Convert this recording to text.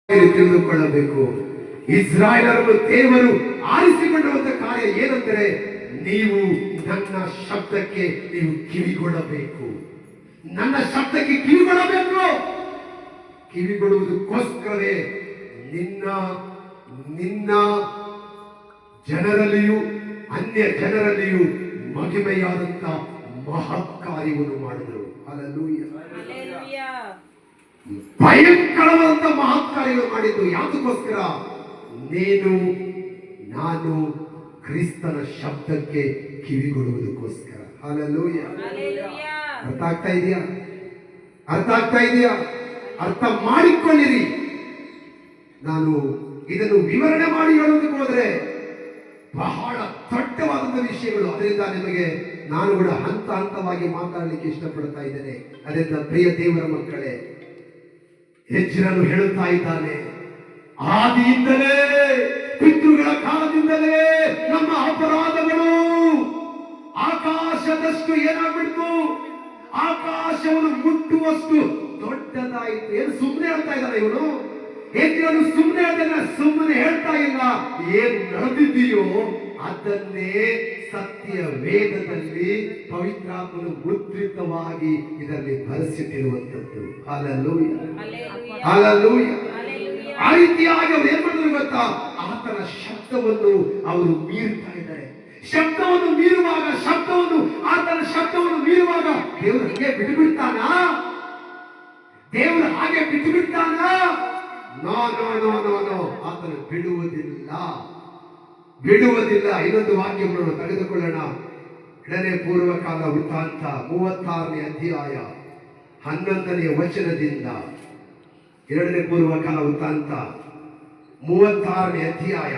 ತಿಳಿದುಕೊಳ್ಳಬೇಕು. ಇಸ್ರಾಯೇಲರನ್ನು ದೇವರು ಆರಿಸಿಕೊಂಡಿರುವಂತಹ ಕಾರ್ಯ ಏನೆಂದರೆ, ನೀವು ನನ್ನ ಶಬ್ದಕ್ಕೆ ನೀವು ಕಿವಿಗೊಡಬೇಕು. ನನ್ನ ಶಬ್ದಕ್ಕೆ ಕಿವಿಗೊಡಬೇಕು. ಕಿವಿಗೊಡುವುದಕ್ಕೋಸ್ಕರವೇ ನಿನ್ನ ಜನರಲ್ಲಿಯೂ ಅನ್ಯ ಜನರಲ್ಲಿಯೂ ಮಹಿಮೆಯಾದಂತ ಮಹತ್ ಕಾರ್ಯವನ್ನು ಮಾಡಿದರು. ಹಲ್ಲೆಲೂಯಾ. ಭಯಂಕರವಾದಂತ ಮಹತ್ ಕಾರ್ಯವನ್ನು ಮಾಡಿದ್ದು ಯಾವುದಕ್ಕೋಸ್ಕರ? ನಾನು ಕ್ರಿಸ್ತನ ಶಬ್ದಕ್ಕೆ ಕಿವಿಗೊಡುವುದಕ್ಕೋಸ್ಕರ. ಹಲ್ಲೆಲೂಯಾ. ಅರ್ಥ ಆಗ್ತಾ ಇದೆಯಾ? ಅರ್ಥ ಮಾಡಿಕೊಳ್ಳಿರಿ. ನಾನು ಇದನ್ನು ವಿವರಣೆ ಮಾಡಿ ಹೇಳೋದಕ್ಕೆ ಹೋದ್ರೆ ಬಹಳ ದೊಡ್ಡವಾದಂತಹ ವಿಷಯಗಳು. ಅದರಿಂದ ನಿಮಗೆ ನಾನು ಕೂಡ ಹಂತ ಹಂತವಾಗಿ ಮಾತಾಡಲಿಕ್ಕೆ ಇಷ್ಟಪಡ್ತಾ ಇದ್ದೇನೆ. ಅದರಿಂದ ಪ್ರಿಯ ದೇವರ ಮಕ್ಕಳೇ, ಎಜ್ರನು ಹೇಳುತ್ತಾ ಇದ್ದಾನೆ, ಆದಿಯಿಂದಲೇ ಪಿತೃಗಳ ಕಾಲದಿಂದಲೇ ನಮ್ಮ ಅಪರಾಧಗಳು ಆಕಾಶದಷ್ಟು ಏನಾಗ್ಬಿಡ್ತು, ಆಕಾಶವನ್ನು ಮುಟ್ಟುವಷ್ಟು ದೊಡ್ಡದಾಯಿತು. ಏನು ಸುಮ್ಮನೆ ಹೇಳ್ತಾ ಇದ್ದಾನೆ ಇವನು? ಎಜ್ರನು ಸುಮ್ಮನೆ ಹೇಳ್ತಾ ಇಲ್ಲ. ಏನ್ ನಡೆದಿದೆಯೋ ಅದನ್ನೇ ಸತ್ಯ ವೇದದಲ್ಲಿ ಪವಿತ್ರಾತ್ಮನು ಮುದ್ರಿತವಾಗಿ ಇದರಲ್ಲಿ ಬರೆಸಿಟ್ಟಿರುವಂತದ್ದು. ಹಲ್ಲೆಲೂಯಾ. ಆ ರೀತಿಯಾಗಿ ಅವರು ಏನ್ ಮಾಡಿದ್ರು ಗೊತ್ತಾ? ಆತನ ಶಬ್ದವನ್ನು ಅವರು ಮೀರ್ತಾ ಇದ್ದಾರೆ. ಆತನ ಶಬ್ದವನ್ನು ಮೀರುವಾಗ ದೇವರು ಹಾಗೆ ಬಿಟ್ಟುಬಿಡ್ತಾನ? ನೋ. ಆತನು ಬಿಡುವುದಿಲ್ಲ. ಇನ್ನೊಂದು ವಾಕ್ಯವನ್ನು ತೆಗೆದುಕೊಳ್ಳೋಣ. 2ನೇ ಪೂರ್ವಕಾಲ ವೃತ್ತಾಂತ 36ನೇ ಅಧ್ಯಾಯ 11ನೇ ವಚನದಿಂದ. 2ನೇ ಪೂರ್ವಕಾಲ ವೃತ್ತಾಂತ 36ನೇ ಅಧ್ಯಾಯ